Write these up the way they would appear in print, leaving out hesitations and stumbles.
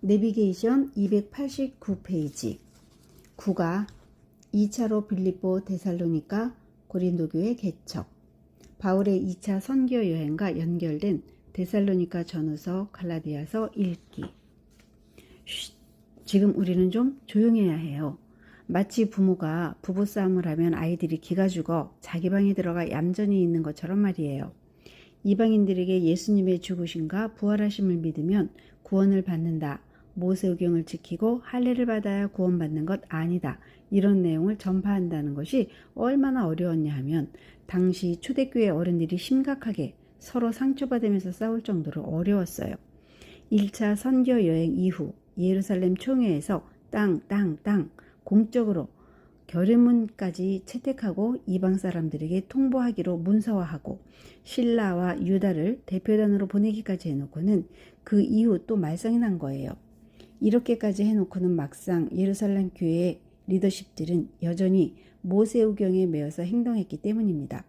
내비게이션 289페이지 9가 2차로 빌립보 데살로니가 고린도교회 개척 바울의 2차 선교 여행과 연결된 데살로니가 전후서 갈라디아서 읽기. 지금 우리는 좀 조용해야 해요. 마치 부모가 부부싸움을 하면 아이들이 기가 죽어 자기 방에 들어가 얌전히 있는 것처럼 말이에요. 이방인들에게 예수님의 죽으심과 부활하심을 믿으면 구원을 받는다. 모세오경을 지키고 할례를 받아야 구원받는 것 아니다. 이런 내용을 전파한다는 것이 얼마나 어려웠냐 하면 당시 초대교회 어른들이 심각하게 서로 상처받으면서 싸울 정도로 어려웠어요. 1차 선교 여행 이후 예루살렘 총회에서 땅 공적으로 결의문까지 채택하고 이방 사람들에게 통보하기로 문서화하고 신라와 유다를 대표단으로 보내기까지 해놓고는 그 이후 또 말썽이 난 거예요. 이렇게까지 해놓고는 막상 예루살렘 교회의 리더십들은 여전히 모세오경에 매여서 행동했기 때문입니다.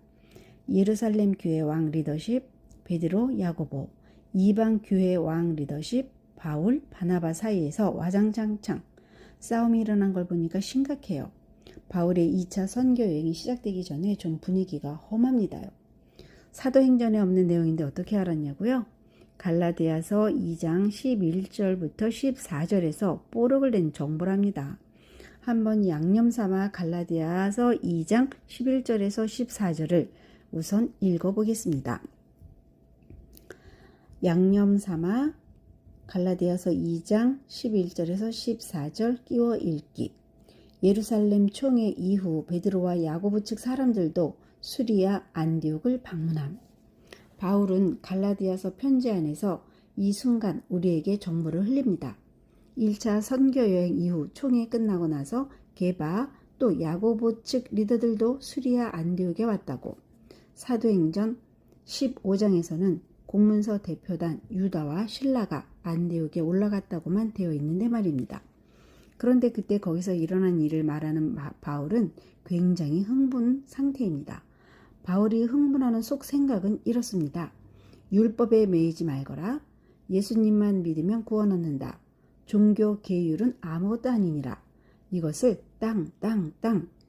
예루살렘 교회 왕 리더십 베드로, 야고보, 이방 교회 왕 리더십 바울, 바나바 사이에서 와장창창 싸움이 일어난 걸 보니까 심각해요. 바울의 2차 선교 여행이 시작되기 전에 좀 분위기가 험합니다요. 사도행전에 없는 내용인데 어떻게 알았냐고요? 갈라디아서 2장 11절부터 14절에서 뽀록을 낸 정보랍니다. 한번 양념 삼아 갈라디아서 2장 11절에서 14절을 우선 읽어보겠습니다. 양념 삼아 갈라디아서 2장 11절에서 14절 끼워 읽기. 예루살렘 총회 이후 베드로와 야고보 측 사람들도 수리아 안디옥을 방문함. 바울은 갈라디아서 편지 안에서 이 순간 우리에게 정보를 흘립니다. 1차 선교 여행 이후 총회 끝나고 나서 게바 또 야고보 측 리더들도 수리아 안디옥에 왔다고. 사도행전 15장에서는 공문서 대표단 유다와 신라가 안디옥에 올라갔다고만 되어 있는데 말입니다. 그런데 그때 거기서 일어난 일을 말하는 바울은 굉장히 흥분 상태입니다. 바울이 흥분하는 속 생각은 이렇습니다. 율법에 매이지 말거라. 예수님만 믿으면 구원 얻는다. 종교 계율은 아무것도 아니니라. 이것을 땅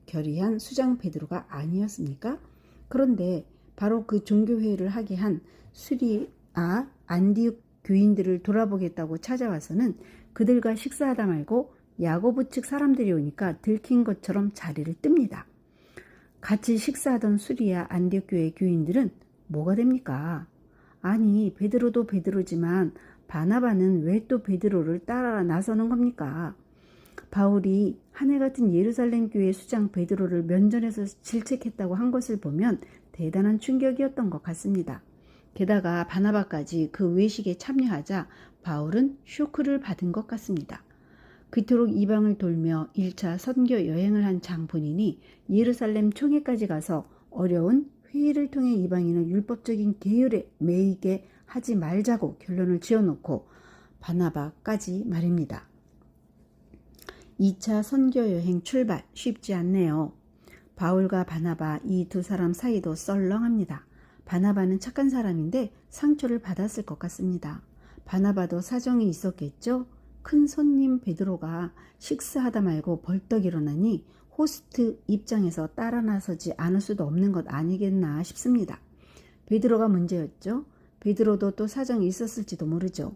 결의한 수장 베드로가 아니었습니까? 그런데 바로 그 종교회의를 하게 한 수리아 안디옥 교인들을 돌아보겠다고 찾아와서는 그들과 식사하다 말고 야고보 측 사람들이 오니까 들킨 것처럼 자리를 뜹니다. 같이 식사하던 수리아 안디옥 교회 교인들은 뭐가 됩니까? 아니 베드로도 베드로지만 바나바는 왜 또 베드로를 따라 나서는 겁니까? 바울이 하늘 같은 예루살렘 교회 수장 베드로를 면전에서 질책했다고 한 것을 보면 대단한 충격이었던 것 같습니다. 게다가 바나바까지 그 외식에 참여하자 바울은 쇼크를 받은 것 같습니다. 그토록 이방을 돌며 1차 선교 여행을 한 장본인이 예루살렘 총회까지 가서 어려운 회의를 통해 이방인을 율법적인 계율에 매이게 하지 말자고 결론을 지어놓고 바나바까지 말입니다. 2차 선교 여행 출발 쉽지 않네요. 바울과 바나바 이 두 사람 사이도 썰렁합니다. 바나바는 착한 사람인데 상처를 받았을 것 같습니다. 바나바도 사정이 있었겠죠? 큰 손님 베드로가 식사하다 말고 벌떡 일어나니 호스트 입장에서 따라 나서지 않을 수도 없는 것 아니겠나 싶습니다. 베드로가 문제였죠. 베드로도 또 사정이 있었을지도 모르죠.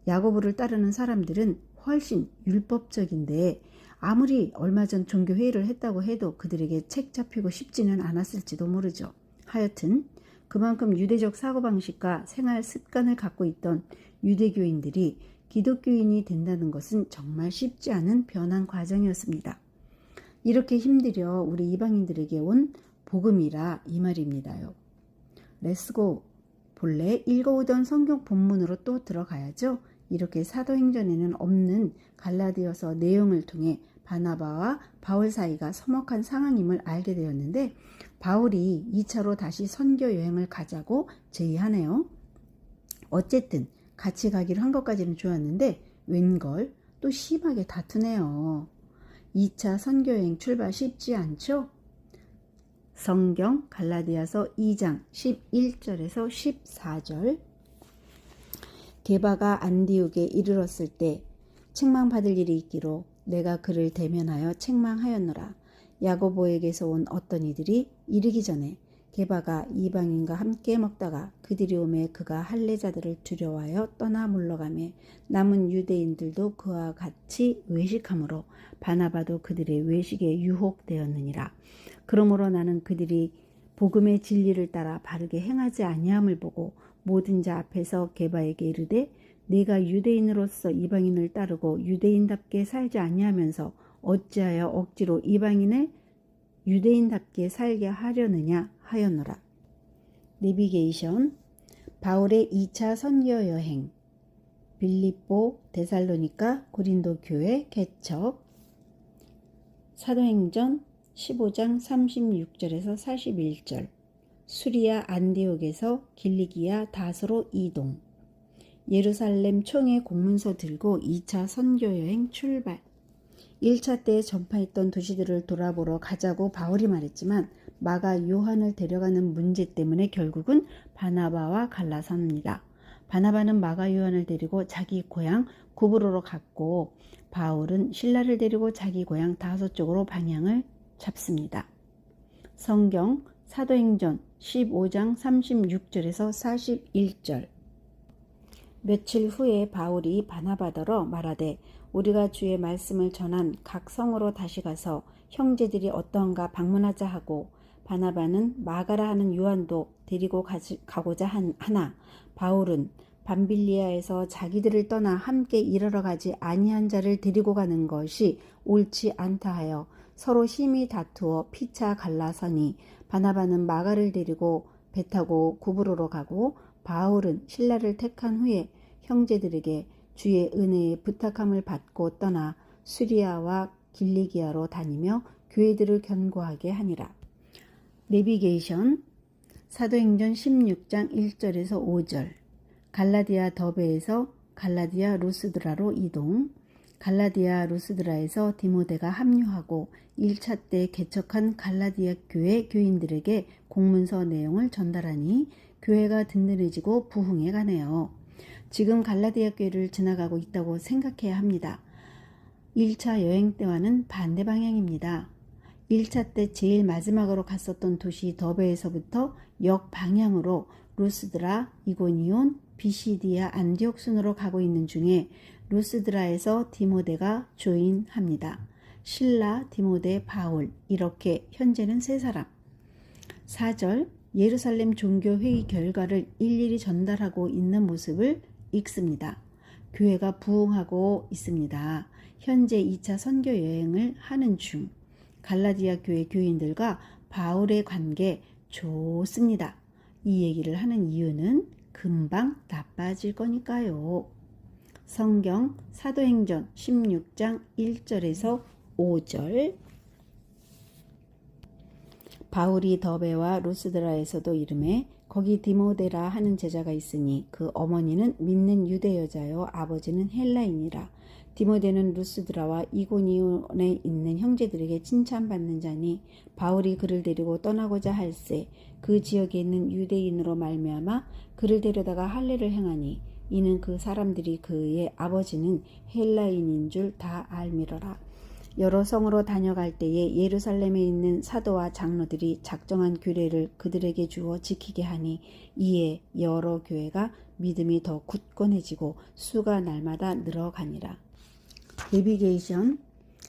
야고보를 따르는 사람들은 훨씬 율법적인데 아무리 얼마 전 종교회의를 했다고 해도 그들에게 책 잡히고 싶지는 않았을지도 모르죠. 하여튼 그만큼 유대적 사고방식과 생활 습관을 갖고 있던 유대교인들이 기독교인이 된다는 것은 정말 쉽지 않은 변환 과정이었습니다. 이렇게 힘들여 우리 이방인들에게 온 복음이라 이 말입니다요. 렛츠고! 본래 읽어오던 성경 본문으로 또 들어가야죠. 이렇게 사도행전에는 없는 갈라디아서 내용을 통해 바나바와 바울 사이가 서먹한 상황임을 알게 되었는데 바울이 2차로 다시 선교 여행을 가자고 제의하네요. 어쨌든 같이 가기로 한 것까지는 좋았는데 웬걸 또 심하게 다투네요. 2차 선교 여행 출발 쉽지 않죠? 성경 갈라디아서 2장 11절에서 14절 게바가 안디옥에 이르렀을 때 책망받을 일이 있기로 내가 그를 대면하여 책망하였노라. 야고보에게서 온 어떤 이들이 이르기 전에 게바가 이방인과 함께 먹다가 그들이 오매 그가 할례자들을 두려워하여 떠나 물러가매 남은 유대인들도 그와 같이 외식하므로 바나바도 그들의 외식에 유혹되었느니라. 그러므로 나는 그들이 복음의 진리를 따라 바르게 행하지 아니함을 보고 모든 자 앞에서 게바에게 이르되 네가 유대인으로서 이방인을 따르고 유대인답게 살지 아니하면서 어찌하여 억지로 이방인을 유대인답게 살게 하려느냐 하였노라. 내비게이션. 바울의 2차 선교 여행. 빌립보, 데살로니가, 고린도 교회 개척. 사도행전 15장 36절에서 41절. 수리아 안디옥에서 길리기아 다소로 이동. 예루살렘 총회 공문서 들고 2차 선교여행 출발. 1차 때 전파했던 도시들을 돌아보러 가자고 바울이 말했지만 마가 요한을 데려가는 문제 때문에 결국은 바나바와 갈라섭니다. 바나바는 마가 요한을 데리고 자기 고향 구브로로 갔고 바울은 실라를 데리고 자기 고향 다소 쪽으로 방향을 잡습니다. 성경 사도행전 15장 36절에서 41절. 며칠 후에 바울이 바나바더러 말하되 우리가 주의 말씀을 전한 각 성으로 다시 가서 형제들이 어떠한가 방문하자 하고 바나바는 마가라 하는 요한도 데리고 가고자 하나 바울은 밤빌리아에서 자기들을 떠나 함께 일하러 가지 아니한 자를 데리고 가는 것이 옳지 않다 하여 서로 심히 다투어 피차 갈라서니 바나바는 마가를 데리고 배 타고 구브로로 가고 바울은 실라를 택한 후에 형제들에게 주의 은혜에 부탁함을 받고 떠나 수리아와 길리기아로 다니며 교회들을 견고하게 하니라. 내비게이션. 사도행전 16장 1절에서 5절. 갈라디아 더베에서 갈라디아 루스드라로 이동. 갈라디아 루스드라에서 디모데가 합류하고 1차 때 개척한 갈라디아 교회 교인들에게 공문서 내용을 전달하니 교회가 든든해지고 부흥해 가네요. 지금 갈라디아 교회를 지나가고 있다고 생각해야 합니다. 1차 여행 때와는 반대 방향입니다. 1차 때 제일 마지막으로 갔었던 도시 더베에서부터 역방향으로 루스드라, 이고니온, 비시디아, 안디옥 순으로 가고 있는 중에 루스드라에서 디모데가 조인합니다. 실라, 디모데, 바울 이렇게 현재는 3사람. 4절. 예루살렘 종교회의 결과를 일일이 전달하고 있는 모습을 읽습니다. 교회가 부흥하고 있습니다. 현재 2차 선교 여행을 하는 중. 갈라디아 교회 교인들과 바울의 관계 좋습니다. 이 얘기를 하는 이유는 금방 나빠질 거니까요. 성경 사도행전 16장 1절에서 5절. 바울이 더베와 루스드라에서도 이르매 거기 디모데라 하는 제자가 있으니 그 어머니는 믿는 유대 여자요 아버지는 헬라인이라. 디모데는 루스드라와 이고니온에 있는 형제들에게 칭찬받는 자니 바울이 그를 데리고 떠나고자 할새 그 지역에 있는 유대인으로 말미암아 그를 데려다가 할례를 행하니 이는 그 사람들이 그의 아버지는 헬라인인 줄 다 알미러라. 여러 성으로 다녀갈 때에 예루살렘에 있는 사도와 장로들이 작정한 규례를 그들에게 주어 지키게 하니 이에 여러 교회가 믿음이 더 굳건해지고 수가 날마다 늘어가니라. 내비게이션.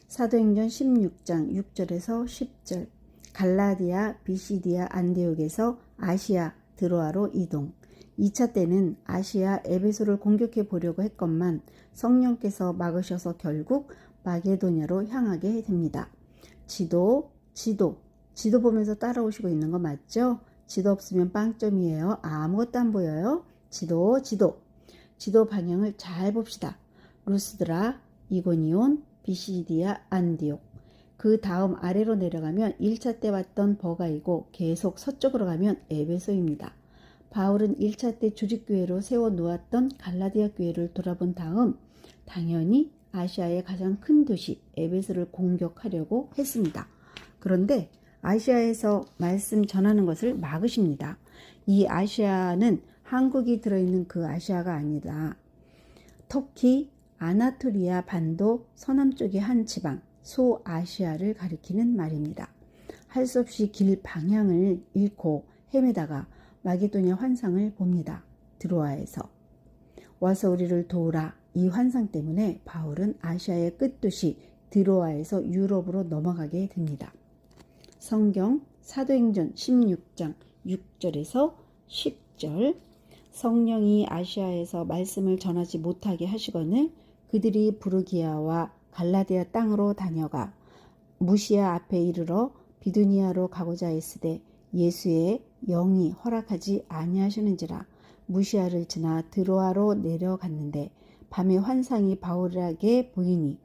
사도행전 16장 6절에서 10절. 갈라디아, 비시디아, 안디옥에서 아시아, 드로아로 이동. 2차 때는 아시아 에베소를 공격해 보려고 했건만 성령께서 막으셔서 결국 마게도냐로 향하게 됩니다. 지도 보면서 따라오시고 있는 거 맞죠? 지도 없으면 빵점이에요. 아무것도 안 보여요. 지도 방향을 잘 봅시다. 루스드라, 이고니온, 비시디아, 안디옥. 그 다음 아래로 내려가면 1차 때 왔던 버가이고 계속 서쪽으로 가면 에베소입니다. 바울은 1차 때 조직교회로 세워놓았던 갈라디아 교회를 돌아본 다음 당연히 아시아의 가장 큰 도시 에베소를 공격하려고 했습니다. 그런데 아시아에서 말씀 전하는 것을 막으십니다. 이 아시아는 한국이 들어있는 그 아시아가 아니다. 터키, 아나토리아 반도 서남쪽의 한 지방 소아시아를 가리키는 말입니다. 할 수 없이 길 방향을 잃고 헤매다가 마게도냐 환상을 봅니다. 드로아에서. 와서 우리를 도우라. 이 환상 때문에 바울은 아시아의 끝도시 드로아에서 유럽으로 넘어가게 됩니다. 성경 사도행전 16장 6절에서 10절. 성령이 아시아에서 말씀을 전하지 못하게 하시거늘 그들이 부르기아와 갈라디아 땅으로 다녀가 무시아 앞에 이르러 비두니아로 가고자 했으되 예수의 영이 허락하지 아니하시는지라. 무시아를 지나 드로아로 내려갔는데 밤에 환상이 바울에게 보이니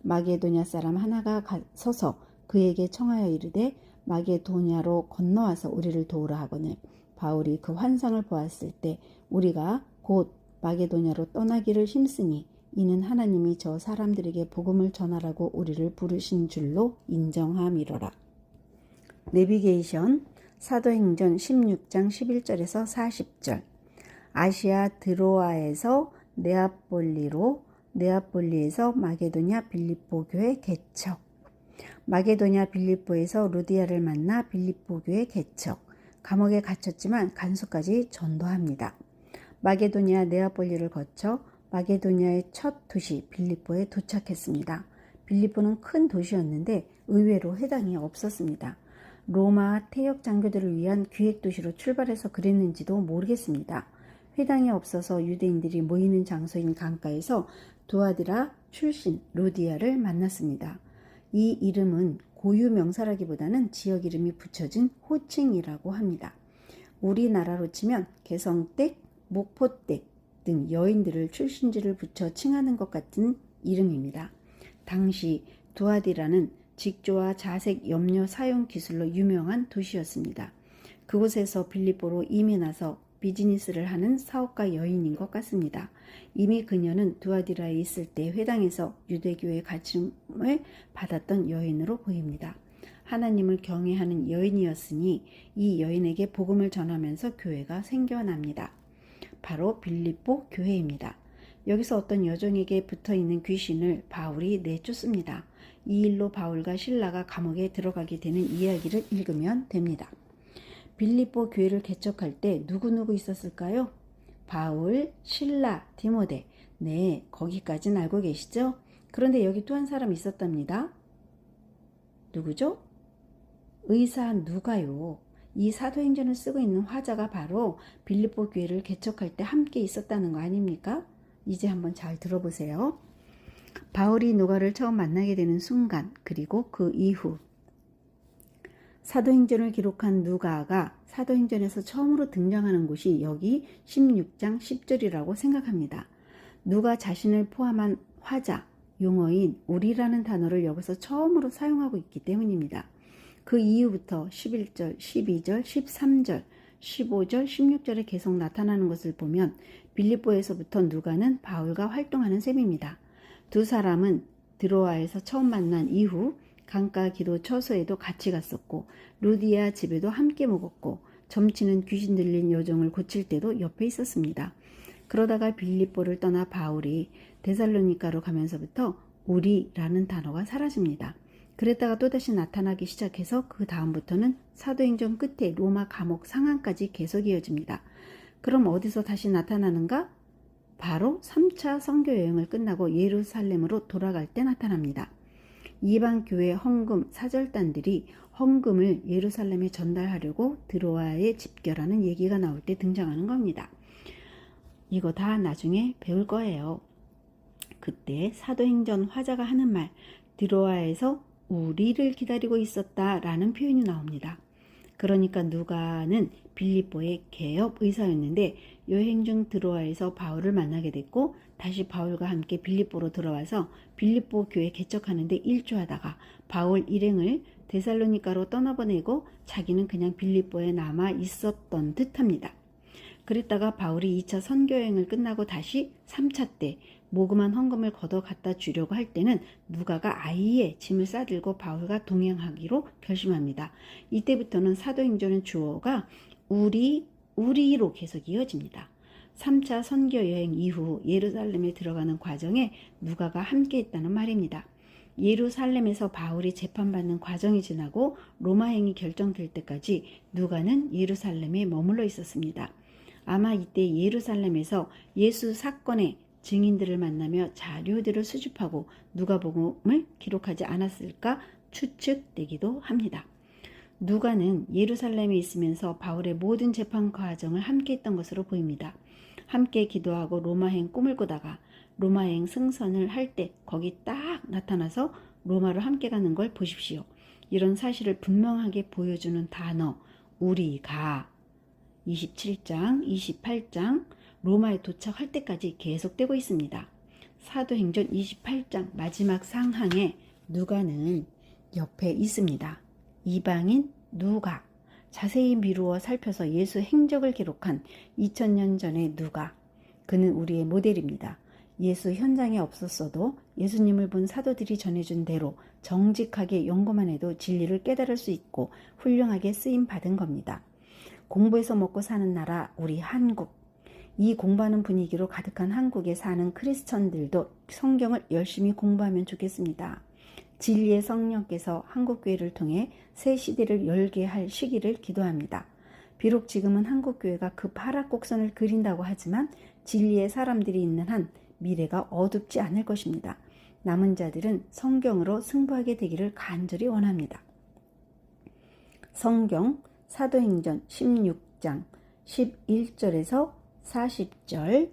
마게도냐 사람 하나가 서서 그에게 청하여 이르되 마게도냐로 건너와서 우리를 도우라 하거늘 바울이 그 환상을 보았을 때 우리가 곧 마게도냐로 떠나기를 힘쓰니 이는 하나님이 저 사람들에게 복음을 전하라고 우리를 부르신 줄로 인정함이로라. 내비게이션 사도행전 16장 11절에서 40절. 아시아 드로아에서 네아폴리로, 네아폴리에서 마게도냐 빌립보 교회 개척. 마게도냐 빌립보에서 루디아를 만나 빌립보 교회 개척. 감옥에 갇혔지만 간수까지 전도합니다. 마게도냐 네아폴리를 거쳐 마게도냐의 첫 도시 빌립보에 도착했습니다. 빌립보는 큰 도시였는데 의외로 회당이 없었습니다. 로마 태역 장교들을 위한 기획도시로 출발해서 그랬는지도 모르겠습니다. 회당이 없어서 유대인들이 모이는 장소인 강가에서 두아디라 출신 루디아를 만났습니다. 이 이름은 고유 명사라기보다는 지역 이름이 붙여진 호칭이라고 합니다. 우리나라로 치면 개성댁, 목포댁 등 여인들을 출신지를 붙여 칭하는 것 같은 이름입니다. 당시 두아디라는 직조와 자색 염료 사용 기술로 유명한 도시였습니다. 그곳에서 빌립보로 이민와서 비즈니스를 하는 사업가 여인인 것 같습니다. 이미 그녀는 두아디라에 있을 때 회당에서 유대교의 가르침을 받았던 여인으로 보입니다. 하나님을 경외하는 여인이었으니 이 여인에게 복음을 전하면서 교회가 생겨납니다. 바로 빌립보 교회입니다. 여기서 어떤 여종에게 붙어있는 귀신을 바울이 내쫓습니다. 이 일로 바울과 실라가 감옥에 들어가게 되는 이야기를 읽으면 됩니다. 빌립보 교회를 개척할 때 누구누구 있었을까요? 바울, 실라, 디모데. 네, 거기까지는 알고 계시죠? 그런데 여기 또 한 사람 있었답니다. 누구죠? 의사 누가요. 이 사도행전을 쓰고 있는 화자가 바로 빌립보 교회를 개척할 때 함께 있었다는 거 아닙니까? 이제 한번 잘 들어보세요. 바울이 누가를 처음 만나게 되는 순간, 그리고 그 이후 사도행전을 기록한 누가가 사도행전에서 처음으로 등장하는 곳이 여기 16장 10절이라고 생각합니다. 누가 자신을 포함한 화자, 용어인 우리라는 단어를 여기서 처음으로 사용하고 있기 때문입니다. 그 이후부터 11절, 12절, 13절, 15절, 16절에 계속 나타나는 것을 보면 빌립보에서부터 누가는 바울과 활동하는 셈입니다. 두 사람은 드로아에서 처음 만난 이후 강가 기도 처소에도 같이 갔었고 루디아 집에도 함께 묵었고 점치는 귀신 들린 여종을 고칠 때도 옆에 있었습니다. 그러다가 빌립보를 떠나 바울이 데살로니가로 가면서부터 우리라는 단어가 사라집니다. 그랬다가 또다시 나타나기 시작해서 그 다음부터는 사도행전 끝에 로마 감옥 상황까지 계속 이어집니다. 그럼 어디서 다시 나타나는가? 바로 3차 선교 여행을 끝나고 예루살렘으로 돌아갈 때 나타납니다. 이방 교회 헌금 사절단들이 헌금을 예루살렘에 전달하려고 드로아에 집결하는 얘기가 나올 때 등장하는 겁니다. 이거 다 나중에 배울 거예요. 그때 사도행전 화자가 하는 말, 드로아에서 우리를 기다리고 있었다라는 표현이 나옵니다. 그러니까 누가는 빌립보의 개업 의사였는데 여행 중 드로아에서 바울을 만나게 됐고 다시 바울과 함께 빌립보로 들어와서 빌립보 교회 개척하는데 일조하다가 바울 일행을 데살로니가로 떠나보내고 자기는 그냥 빌립보에 남아 있었던 듯합니다. 그랬다가 바울이 2차 선교여행을 끝나고 다시 3차 때 모금한 헌금을 걷어 갖다 주려고 할 때는 누가가 아예 짐을 싸들고 바울과 동행하기로 결심합니다. 이때부터는 사도행전의 주어가 우리로 계속 이어집니다. 3차 선교 여행 이후 예루살렘에 들어가는 과정에 누가가 함께했다는 말입니다. 예루살렘에서 바울이 재판받는 과정이 지나고 로마행이 결정될 때까지 누가는 예루살렘에 머물러 있었습니다. 아마 이때 예루살렘에서 예수 사건의 증인들을 만나며 자료들을 수집하고 누가복음을 기록하지 않았을까 추측되기도 합니다. 누가는 예루살렘에 있으면서 바울의 모든 재판 과정을 함께 했던 것으로 보입니다. 함께 기도하고 로마행 꿈을 꾸다가 로마행 승선을 할 때 거기 딱 나타나서 로마로 함께 가는 걸 보십시오. 이런 사실을 분명하게 보여주는 단어 우리가 27장, 28장 로마에 도착할 때까지 계속되고 있습니다. 사도행전 28장 마지막 상항에 누가는 옆에 있습니다. 이방인 누가 자세히 미루어 살펴서 예수 행적을 기록한 2000년 전의 누가 그는 우리의 모델입니다. 예수 현장에 없었어도 예수님을 본 사도들이 전해준 대로 정직하게 연구만 해도 진리를 깨달을 수 있고 훌륭하게 쓰임 받은 겁니다. 공부해서 먹고 사는 나라 우리 한국 이 공부하는 분위기로 가득한 한국에 사는 크리스천들도 성경을 열심히 공부하면 좋겠습니다. 진리의 성령께서 한국교회를 통해 새 시대를 열게 할 시기를 기도합니다. 비록 지금은 한국교회가 급 하락 곡선을 그린다고 하지만 진리의 사람들이 있는 한 미래가 어둡지 않을 것입니다. 남은 자들은 성경으로 승부하게 되기를 간절히 원합니다. 성경 사도행전 16장 11절에서 40절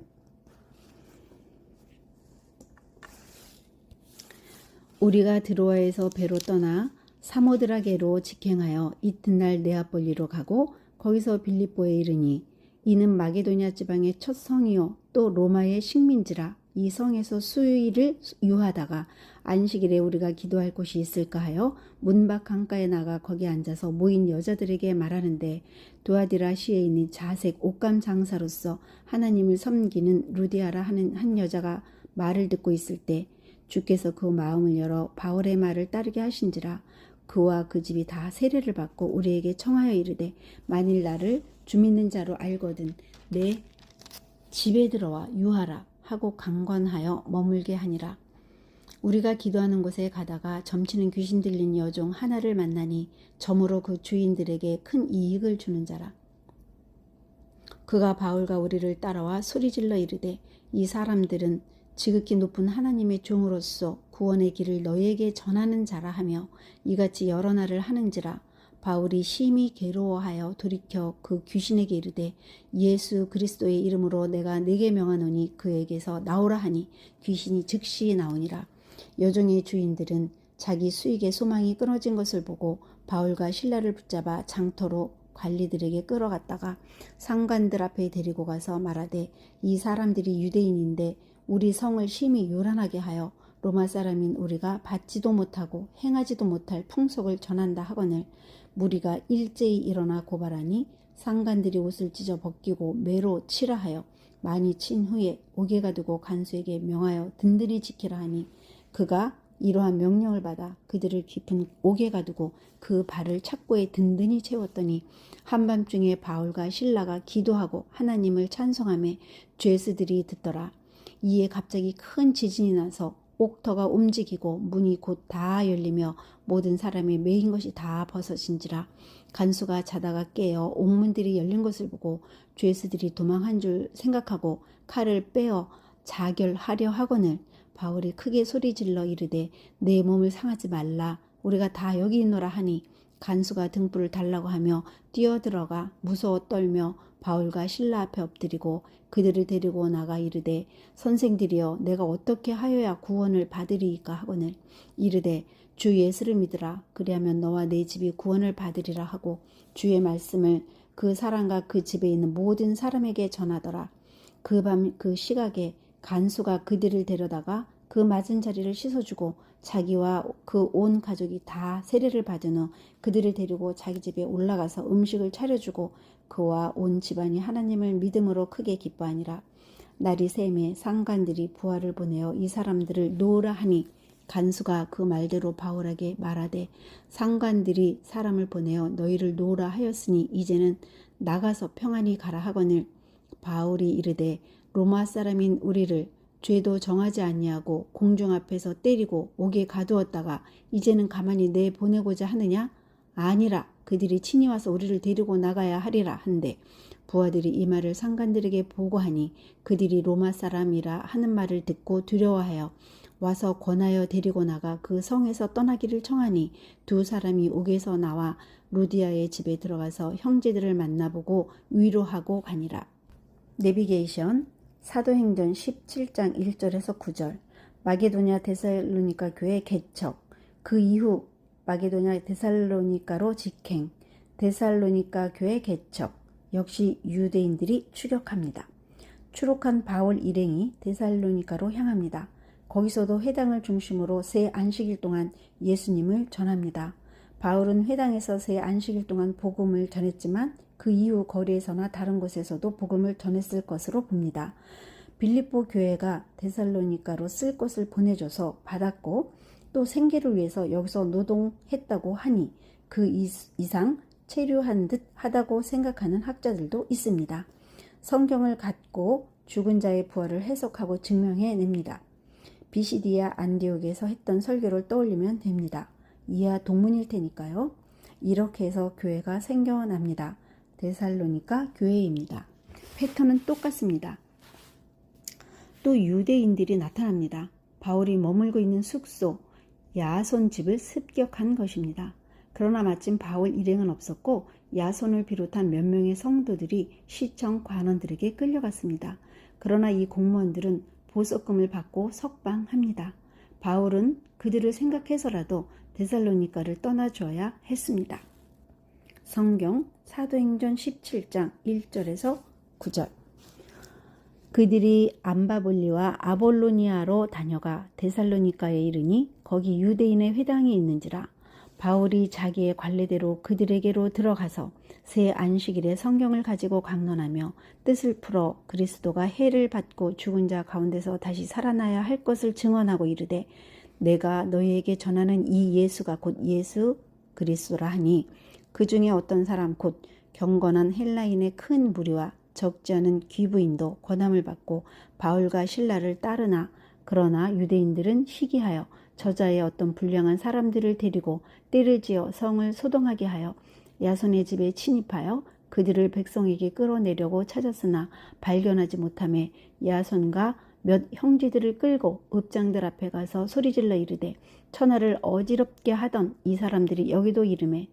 우리가 드로아에서 배로 떠나 사모드라게로 직행하여 이튿날 네아폴리로 가고 거기서 빌립보에 이르니 이는 마게도냐 지방의 첫 성이요 또 로마의 식민지라 이 성에서 수요일을 유하다가 안식일에 우리가 기도할 곳이 있을까 하여 문밖 강가에 나가 거기 앉아서 모인 여자들에게 말하는데 두아디라 시에 있는 자색 옷감 장사로서 하나님을 섬기는 루디아라 하는 한 여자가 말을 듣고 있을 때 주께서 그 마음을 열어 바울의 말을 따르게 하신지라 그와 그 집이 다 세례를 받고 우리에게 청하여 이르되 만일 나를 주 믿는 자로 알거든 내 집에 들어와 유하라 하고 강권하여 머물게 하니라. 우리가 기도하는 곳에 가다가 점치는 귀신 들린 여종 하나를 만나니 점으로 그 주인들에게 큰 이익을 주는 자라. 그가 바울과 우리를 따라와 소리질러 이르되 이 사람들은 지극히 높은 하나님의 종으로서 구원의 길을 너희에게 전하는 자라 하며 이같이 여러 날을 하는지라. 바울이 심히 괴로워하여 돌이켜 그 귀신에게 이르되 예수 그리스도의 이름으로 내가 네게 명하노니 그에게서 나오라 하니 귀신이 즉시 나오니라. 여종의 주인들은 자기 수익의 소망이 끊어진 것을 보고 바울과 실라를 붙잡아 장터로 관리들에게 끌어갔다가 상관들 앞에 데리고 가서 말하되 이 사람들이 유대인인데 우리 성을 심히 요란하게 하여 로마 사람인 우리가 받지도 못하고 행하지도 못할 풍속을 전한다 하거늘 무리가 일제히 일어나 고발하니 상관들이 옷을 찢어 벗기고 매로 치라 하여 많이 친 후에 옥에 가두고 간수에게 명하여 든든히 지키라 하니 그가 이러한 명령을 받아 그들을 깊은 옥에 가두고 그 발을 착고에 든든히 채웠더니 한밤중에 바울과 실라가 기도하고 하나님을 찬송하며 죄수들이 듣더라. 이에 갑자기 큰 지진이 나서 옥터가 움직이고 문이 곧 다 열리며 모든 사람이 매인 것이 다 벗어진지라. 간수가 자다가 깨어 옥문들이 열린 것을 보고 죄수들이 도망한 줄 생각하고 칼을 빼어 자결하려 하거늘 바울이 크게 소리질러 이르되 내 몸을 상하지 말라 우리가 다 여기 있노라 하니 간수가 등불을 달라고 하며 뛰어들어가 무서워 떨며 바울과 실라 앞에 엎드리고 그들을 데리고 나가 이르되 선생들이여 내가 어떻게 하여야 구원을 받으리이까 하거늘 이르되 주 예수를 믿으라 그리하면 너와 내 집이 구원을 받으리라 하고 주의 말씀을 그 사람과 그 집에 있는 모든 사람에게 전하더라. 그 밤 그 시각에 간수가 그들을 데려다가 그 맞은 자리를 씻어주고 자기와 그 온 가족이 다 세례를 받은 후 그들을 데리고 자기 집에 올라가서 음식을 차려주고 그와 온 집안이 하나님을 믿음으로 크게 기뻐하니라. 날이 새매 상관들이 부하를 보내어 이 사람들을 놓으라 하니 간수가 그 말대로 바울에게 말하되 상관들이 사람을 보내어 너희를 놓으라 하였으니 이제는 나가서 평안히 가라 하거늘 바울이 이르되 로마 사람인 우리를 죄도 정하지 아니하고 공중 앞에서 때리고 옥에 가두었다가 이제는 가만히 내보내고자 하느냐? 아니라 그들이 친히 와서 우리를 데리고 나가야 하리라 한데 부하들이 이 말을 상관들에게 보고하니 그들이 로마 사람이라 하는 말을 듣고 두려워하여 와서 권하여 데리고 나가 그 성에서 떠나기를 청하니 두 사람이 옥에서 나와 루디아의 집에 들어가서 형제들을 만나보고 위로하고 가니라. 내비게이션 사도행전 17장 1절에서 9절 마게도냐 데살로니가 교회 개척 그 이후 마게도냐 데살로니가로 직행 데살로니가 교회 개척 역시 유대인들이 추격합니다. 추록한 바울 일행이 데살로니가로 향합니다. 거기서도 회당을 중심으로 새 안식일 동안 예수님을 전합니다. 바울은 회당에서 새 안식일 동안 복음을 전했지만 그 이후 거리에서나 다른 곳에서도 복음을 전했을 것으로 봅니다. 빌립보 교회가 데살로니가로 쓸 것을 보내줘서 받았고 또 생계를 위해서 여기서 노동했다고 하니 그 이상 체류한 듯 하다고 생각하는 학자들도 있습니다. 성경을 갖고 죽은 자의 부활을 해석하고 증명해냅니다. 비시디아 안디옥에서 했던 설교를 떠올리면 됩니다. 이하 동문일 테니까요. 이렇게 해서 교회가 생겨납니다. 데살로니가 교회입니다. 패턴은 똑같습니다. 또 유대인들이 나타납니다. 바울이 머물고 있는 숙소 야손 집을 습격한 것입니다. 그러나 마침 바울 일행은 없었고 야손을 비롯한 몇 명의 성도들이 시청 관원들에게 끌려갔습니다. 그러나 이 공무원들은 보석금을 받고 석방합니다. 바울은 그들을 생각해서라도 데살로니가를 떠나줘야 했습니다. 성경 사도행전 17장 1절에서 9절 그들이 암바볼리와 아볼로니아로 다녀가 데살로니가에 이르니 거기 유대인의 회당이 있는지라 바울이 자기의 관례대로 그들에게로 들어가서 새 안식일에 성경을 가지고 강론하며 뜻을 풀어 그리스도가 해를 받고 죽은 자 가운데서 다시 살아나야 할 것을 증언하고 이르되 내가 너희에게 전하는 이 예수가 곧 예수 그리스도라 하니 그 중에 어떤 사람 곧 경건한 헬라인의 큰 무리와 적지 않은 귀부인도 권함을 받고 바울과 실라를 따르나 그러나 유대인들은 시기하여 저자의 어떤 불량한 사람들을 데리고 떼를 지어 성을 소동하게 하여 야손의 집에 침입하여 그들을 백성에게 끌어내려고 찾았으나 발견하지 못하매 야손과 몇 형제들을 끌고 읍장들 앞에 가서 소리질러 이르되 천하를 어지럽게 하던 이 사람들이 여기도 이르매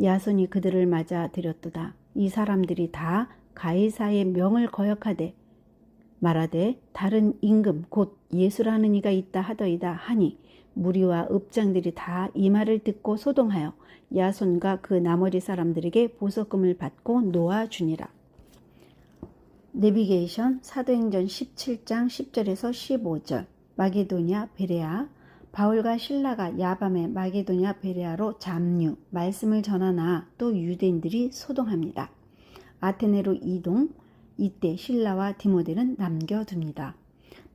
야손이 그들을 맞아 들였도다. 이 사람들이 다 가이사의 명을 거역하되 말하되 다른 임금 곧 예수라는 이가 있다 하더이다 하니 무리와 읍장들이 다 이 말을 듣고 소동하여 야손과 그 나머지 사람들에게 보석금을 받고 놓아주니라. 내비게이션 사도행전 17장 10절에서 15절 마게도냐 베레아 바울과 실라가 야밤에 마게도냐 베레아로 잠유 말씀을 전하나 또 유대인들이 소동합니다. 아테네로 이동 이때 실라와 디모데는 남겨둡니다.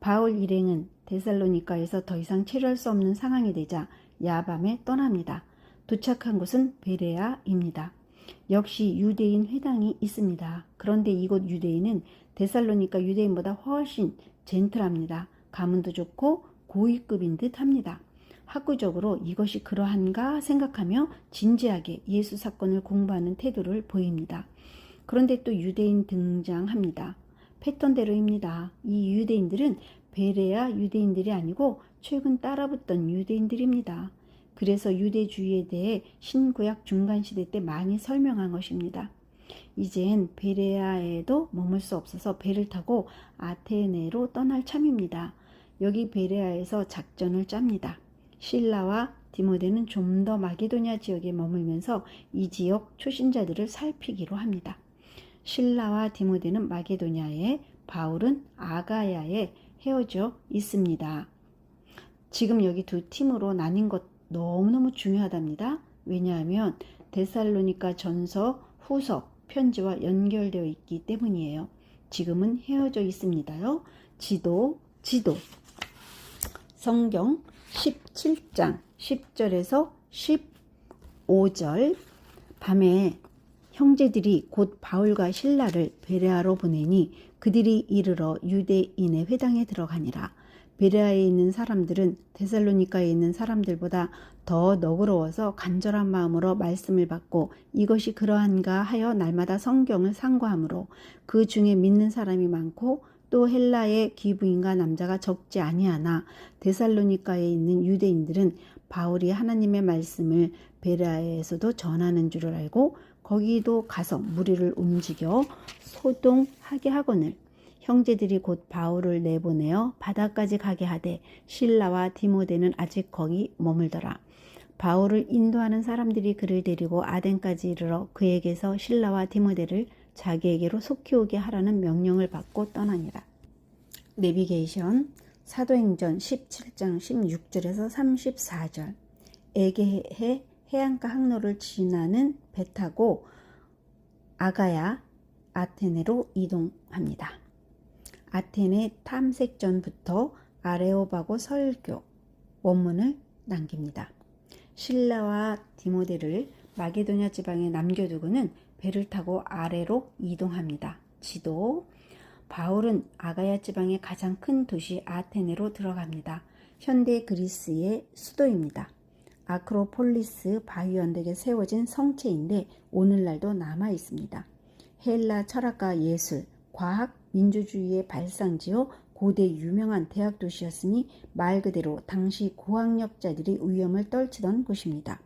바울 일행은 데살로니가에서 더 이상 체류할 수 없는 상황이 되자 야밤에 떠납니다. 도착한 곳은 베레아입니다. 역시 유대인 회당이 있습니다. 그런데 이곳 유대인은 데살로니가 유대인보다 훨씬 젠틀합니다. 가문도 좋고 고위급인 듯 합니다. 학구적으로 이것이 그러한가 생각하며 진지하게 예수 사건을 공부하는 태도를 보입니다. 그런데 또 유대인 등장합니다. 패턴대로입니다. 이 유대인들은 베레아 유대인들이 아니고 최근 따라붙던 유대인들입니다. 그래서 유대주의에 대해 신구약 중간시대 때 많이 설명한 것입니다. 이젠 베레아에도 머물 수 없어서 배를 타고 아테네로 떠날 참입니다. 여기 베레아에서 작전을 짭니다. 실라와 디모데는 좀 더 마게도냐 지역에 머물면서 이 지역 초신자들을 살피기로 합니다. 실라와 디모데는 마게도냐에 바울은 아가야에 헤어져 있습니다. 지금 여기 두 팀으로 나뉜 것 너무너무 중요하답니다. 왜냐하면 데살로니가 전서 후서 편지와 연결되어 있기 때문이에요. 지금은 헤어져 있습니다요. 지도 성경 17장 10절에서 15절 밤에 형제들이 곧 바울과 실라를 베레아로 보내니 그들이 이르러 유대인의 회당에 들어가니라. 베레아에 있는 사람들은 데살로니가에 있는 사람들보다 더 너그러워서 간절한 마음으로 말씀을 받고 이것이 그러한가 하여 날마다 성경을 상고하므로 그 중에 믿는 사람이 많고 또 헬라의 귀부인과 남자가 적지 아니하나 데살로니가에 있는 유대인들은 바울이 하나님의 말씀을 베레아에서도 전하는 줄을 알고 거기도 가서 무리를 움직여 소동하게 하거늘 형제들이 곧 바울을 내보내어 바다까지 가게 하되 실라와 디모데는 아직 거기 머물더라. 바울을 인도하는 사람들이 그를 데리고 아덴까지 이르러 그에게서 실라와 디모데를 자기에게로 속히 오게 하라는 명령을 받고 떠나니라. 내비게이션 사도행전 17장 16절에서 34절 에게해 해안가 항로를 지나는 배 타고 아가야 아테네로 이동합니다. 아테네 탐색 전부터 아레오바고 설교 원문을 남깁니다. 실라와 디모데를 마게도냐 지방에 남겨두고는 배를 타고 아래로 이동합니다. 지도 바울은 아가야 지방의 가장 큰 도시 아테네로 들어갑니다. 현대 그리스의 수도입니다. 아크로폴리스 바위 언덕에 세워진 성체인데 오늘날도 남아 있습니다. 헬라 철학과 예술, 과학, 민주주의의 발상지요 고대 유명한 대학 도시였으니 말 그대로 당시 고학력자들이 위험을 떨치던 곳입니다.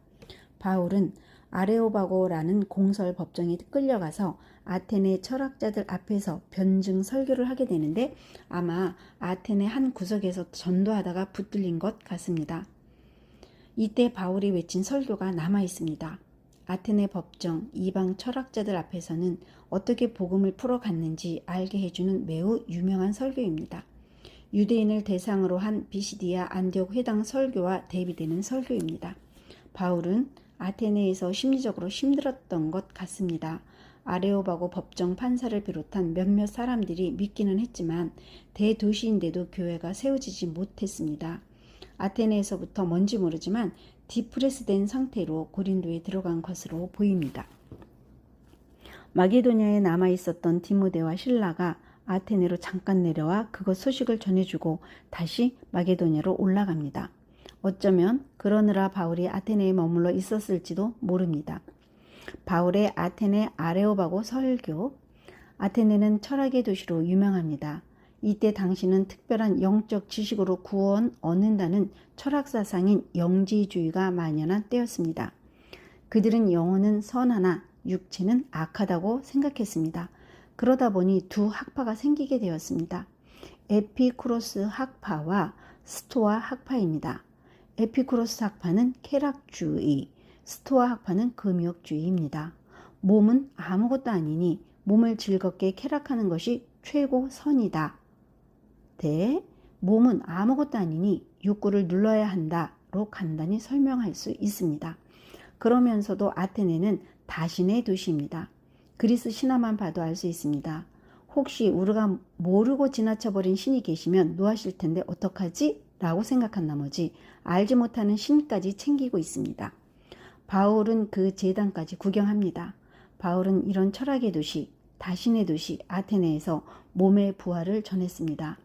바울은 아레오바고라는 공설 법정에 끌려가서 아테네 철학자들 앞에서 변증 설교를 하게 되는데 아마 아테네 한 구석에서 전도하다가 붙들린 것 같습니다. 이때 바울이 외친 설교가 남아 있습니다. 아테네 법정 이방 철학자들 앞에서는 어떻게 복음을 풀어갔는지 알게 해주는 매우 유명한 설교입니다. 유대인을 대상으로 한 비시디아 안디옥 회당 설교와 대비되는 설교입니다. 바울은 아테네에서 심리적으로 힘들었던 것 같습니다. 아레오바고 법정 판사를 비롯한 몇몇 사람들이 믿기는 했지만 대도시인데도 교회가 세워지지 못했습니다. 아테네에서부터 뭔지 모르지만 디프레스된 상태로 고린도에 들어간 것으로 보입니다. 마게도냐에 남아있었던 디모데와 실라가 아테네로 잠깐 내려와 그것 소식을 전해주고 다시 마게도냐로 올라갑니다. 어쩌면 그러느라 바울이 아테네에 머물러 있었을지도 모릅니다. 바울의 아테네 아레오바고 설교. 아테네는 철학의 도시로 유명합니다. 이때 당시는 특별한 영적 지식으로 구원 얻는다는 철학사상인 영지주의가 만연한 때였습니다. 그들은 영혼은 선하나 육체는 악하다고 생각했습니다. 그러다 보니 두 학파가 생기게 되었습니다. 에피쿠로스 학파와 스토아 학파입니다. 에피쿠로스 학파는 쾌락주의, 스토아 학파는 금욕주의입니다. 몸은 아무것도 아니니 몸을 즐겁게 쾌락하는 것이 최고 선이다. 몸은 아무것도 아니니 욕구를 눌러야 한다로 간단히 설명할 수 있습니다. 그러면서도 아테네는 다신의 도시입니다. 그리스 신화만 봐도 알 수 있습니다. 혹시 우리가 모르고 지나쳐버린 신이 계시면 노하실 텐데 어떡하지? 라고 생각한 나머지 알지 못하는 신까지 챙기고 있습니다. 바울은 그 제단까지 구경합니다. 바울은 이런 철학의 도시, 다신의 도시 아테네에서 몸의 부활을 전했습니다.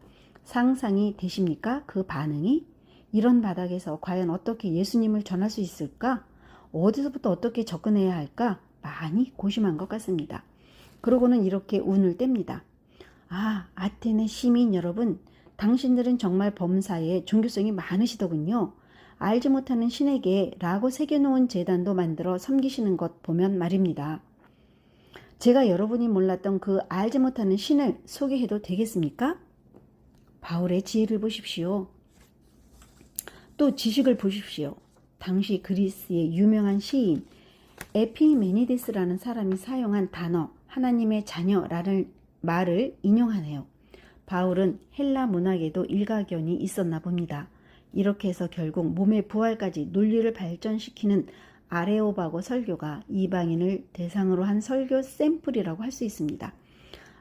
상상이 되십니까? 그 반응이? 이런 바닥에서 과연 어떻게 예수님을 전할 수 있을까? 어디서부터 어떻게 접근해야 할까? 많이 고심한 것 같습니다. 그러고는 이렇게 운을 뗍니다. 아테네 시민 여러분, 당신들은 정말 범사에 종교성이 많으시더군요. 알지 못하는 신에게 라고 새겨놓은 제단도 만들어 섬기시는 것 보면 말입니다. 제가 여러분이 몰랐던 그 알지 못하는 신을 소개해도 되겠습니까? 바울의 지혜를 보십시오. 또 지식을 보십시오. 당시 그리스의 유명한 시인 에피메니데스라는 사람이 사용한 단어 하나님의 자녀라는 말을 인용하네요. 바울은 헬라 문학에도 일가견이 있었나 봅니다. 이렇게 해서 결국 몸의 부활까지 논리를 발전시키는 아레오바고 설교가 이방인을 대상으로 한 설교 샘플이라고 할 수 있습니다.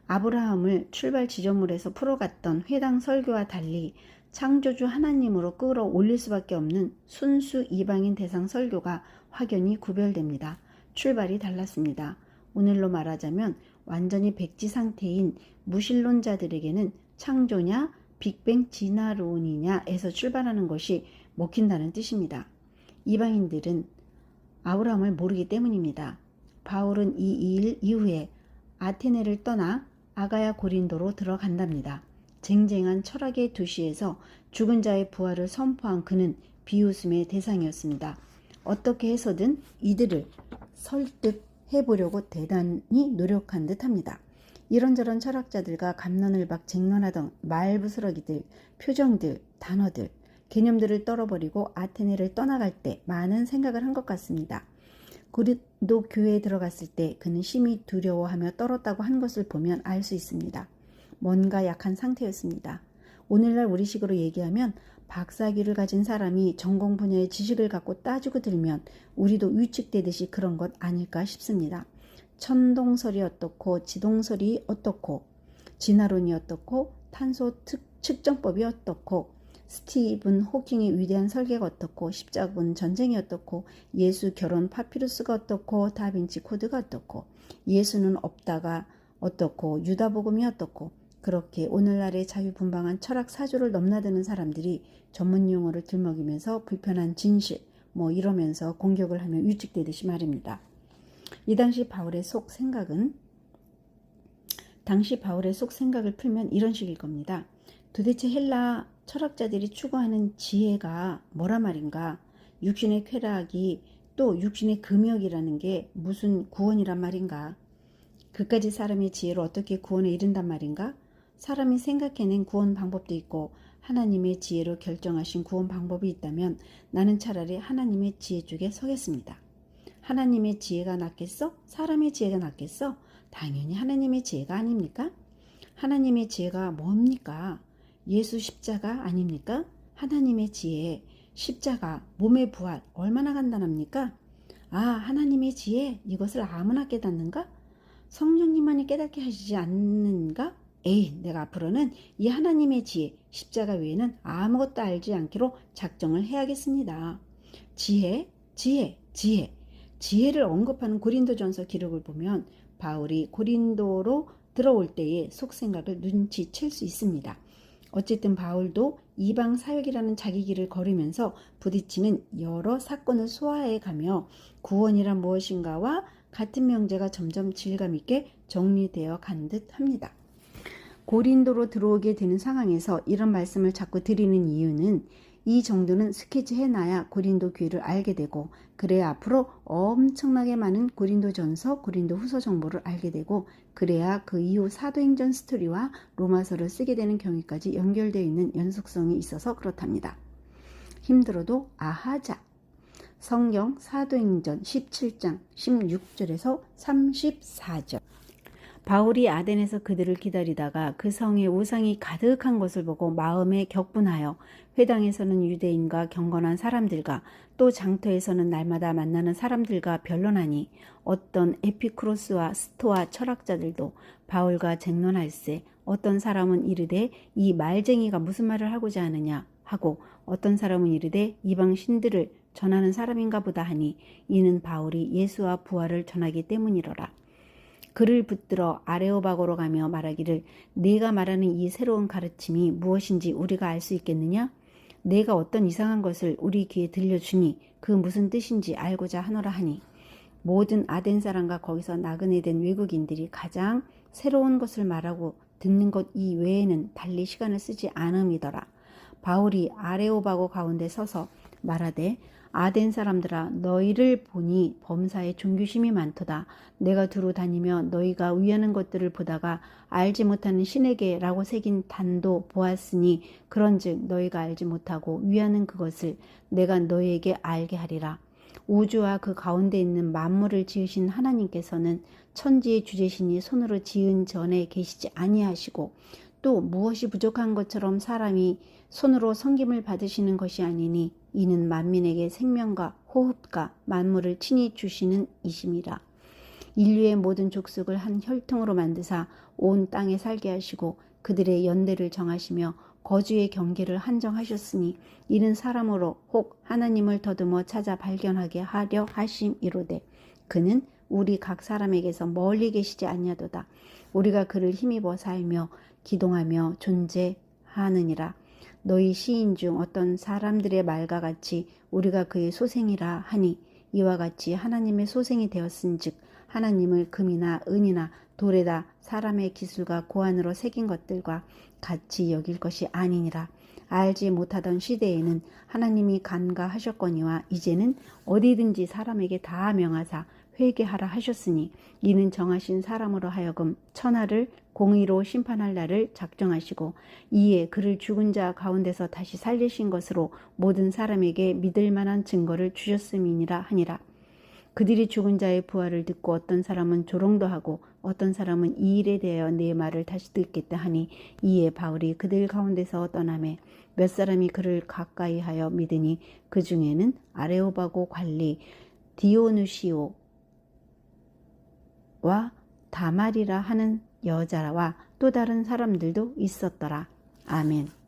아브라함을 출발 지점으로 해서 풀어갔던 회당 설교와 달리 창조주 하나님으로 끌어올릴 수밖에 없는 순수 이방인 대상 설교가 확연히 구별됩니다. 출발이 달랐습니다. 오늘로 말하자면 완전히 백지 상태인 무신론자들에게는 창조냐 빅뱅 진화론이냐에서 출발하는 것이 먹힌다는 뜻입니다. 이방인들은 아브라함을 모르기 때문입니다. 바울은 이 일 이후에 아테네를 떠나 아가야 고린도로 들어간답니다. 쟁쟁한 철학의 도시에서 죽은 자의 부활을 선포한 그는 비웃음의 대상이었습니다. 어떻게 해서든 이들을 설득해보려고 대단히 노력한 듯합니다. 이런저런 철학자들과 갑론을 박 쟁론하던 말부스러기들, 표정들, 단어들, 개념들을 떨어버리고 아테네를 떠나갈 때 많은 생각을 한 것 같습니다. 고린도 교회에 들어갔을 때 그는 심히 두려워하며 떨었다고 한 것을 보면 알 수 있습니다. 뭔가 약한 상태였습니다. 오늘날 우리식으로 얘기하면 박사학위를 가진 사람이 전공 분야의 지식을 갖고 따지고 들면 우리도 위축되듯이 그런 것 아닐까 싶습니다. 천동설이 어떻고 지동설이 어떻고 진화론이 어떻고 탄소 측정법이 어떻고 스티븐 호킹의 위대한 설계가 어떻고 십자군 전쟁이 어떻고 예수 결혼 파피루스가 어떻고 다빈치 코드가 어떻고 예수는 없다가 어떻고 유다복음이 어떻고 그렇게 오늘날의 자유분방한 철학 사조를 넘나드는 사람들이 전문 용어를 들먹이면서 불편한 진실 이러면서 공격을 하며 위축되듯이 말입니다. 이 당시 바울의 속 생각을 풀면 이런 식일 겁니다. 도대체 헬라 철학자들이 추구하는 지혜가 뭐라 말인가? 육신의 쾌락이 또 육신의 금욕이라는 게 무슨 구원이란 말인가? 그까지 사람의 지혜로 어떻게 구원에 이른단 말인가? 사람이 생각해낸 구원 방법도 있고 하나님의 지혜로 결정하신 구원 방법이 있다면 나는 차라리 하나님의 지혜 쪽에 서겠습니다. 하나님의 지혜가 낫겠어? 사람의 지혜가 낫겠어? 당연히 하나님의 지혜가 아닙니까? 하나님의 지혜가 뭡니까? 예수 십자가 아닙니까? 하나님의 지혜, 십자가, 몸의 부활 얼마나 간단합니까? 하나님의 지혜 이것을 아무나 깨닫는가? 성령님만이 깨닫게 하시지 않는가? 내가 앞으로는 이 하나님의 지혜, 십자가 외에는 아무것도 알지 않기로 작정을 해야겠습니다. 지혜를 언급하는 고린도전서 기록을 보면 바울이 고린도로 들어올 때의 속생각을 눈치챌 수 있습니다. 어쨌든 바울도 이방 사역이라는 자기 길을 걸으면서 부딪히는 여러 사건을 소화해 가며 구원이란 무엇인가와 같은 명제가 점점 질감 있게 정리되어 간 듯합니다. 고린도로 들어오게 되는 상황에서 이런 말씀을 자꾸 드리는 이유는 이 정도는 스케치해놔야 고린도 교회를 알게 되고 그래야 앞으로 엄청나게 많은 고린도전서, 고린도후서 정보를 알게 되고 그래야 그 이후 사도행전 스토리와 로마서를 쓰게 되는 경위까지 연결되어 있는 연속성이 있어서 그렇답니다. 힘들어도 아하자. 성경 사도행전 17장 16절에서 34절. 바울이 아덴에서 그들을 기다리다가 그 성에 우상이 가득한 것을 보고 마음에 격분하여 회당에서는 유대인과 경건한 사람들과 또 장터에서는 날마다 만나는 사람들과 변론하니 어떤 에피쿠로스와 스토아 철학자들도 바울과 쟁론할세 어떤 사람은 이르되 이 말쟁이가 무슨 말을 하고자 하느냐 하고 어떤 사람은 이르되 이방 신들을 전하는 사람인가 보다 하니 이는 바울이 예수와 부활을 전하기 때문이로라. 그를 붙들어 아레오바고로 가며 말하기를 네가 말하는 이 새로운 가르침이 무엇인지 우리가 알 수 있겠느냐? 내가 어떤 이상한 것을 우리 귀에 들려주니 그 무슨 뜻인지 알고자 하노라 하니 모든 아덴 사람과 거기서 나그네 된 외국인들이 가장 새로운 것을 말하고 듣는 것 이외에는 달리 시간을 쓰지 않음이더라. 바울이 아레오바고 가운데 서서 말하되 아덴 사람들아 너희를 보니 범사에 종교심이 많도다. 내가 두루 다니며 너희가 위하는 것들을 보다가 알지 못하는 신에게 라고 새긴 단도 보았으니 그런즉 너희가 알지 못하고 위하는 그것을 내가 너희에게 알게 하리라. 우주와 그 가운데 있는 만물을 지으신 하나님께서는 천지의 주제신이 손으로 지은 전에 계시지 아니하시고 또 무엇이 부족한 것처럼 사람이 손으로 섬김을 받으시는 것이 아니니 이는 만민에게 생명과 호흡과 만물을 친히 주시는 이심이라. 인류의 모든 족속을 한 혈통으로 만드사 온 땅에 살게 하시고 그들의 연대를 정하시며 거주의 경계를 한정하셨으니 이는 사람으로 혹 하나님을 더듬어 찾아 발견하게 하려 하심이로되 그는 우리 각 사람에게서 멀리 계시지 아니하도다. 우리가 그를 힘입어 살며 기동하며 존재하느니라. 너희 시인 중 어떤 사람들의 말과 같이 우리가 그의 소생이라 하니 이와 같이 하나님의 소생이 되었은즉 하나님을 금이나 은이나 돌에다 사람의 기술과 고안으로 새긴 것들과 같이 여길 것이 아니니라. 알지 못하던 시대에는 하나님이 간과하셨거니와 이제는 어디든지 사람에게 다 명하사 회개하라 하셨으니 이는 정하신 사람으로 하여금 천하를 공의로 심판할 날을 작정하시고 이에 그를 죽은 자 가운데서 다시 살리신 것으로 모든 사람에게 믿을 만한 증거를 주셨음이니라 하니라. 그들이 죽은 자의 부활을 듣고 어떤 사람은 조롱도 하고 어떤 사람은 이 일에 대하여 내 말을 다시 듣겠다 하니 이에 바울이 그들 가운데서 떠나매 몇 사람이 그를 가까이 하여 믿으니 그 중에는 아레오바고 관리 디오누시오와 다말이라 하는 여자와 또 다른 사람들도 있었더라. 아멘.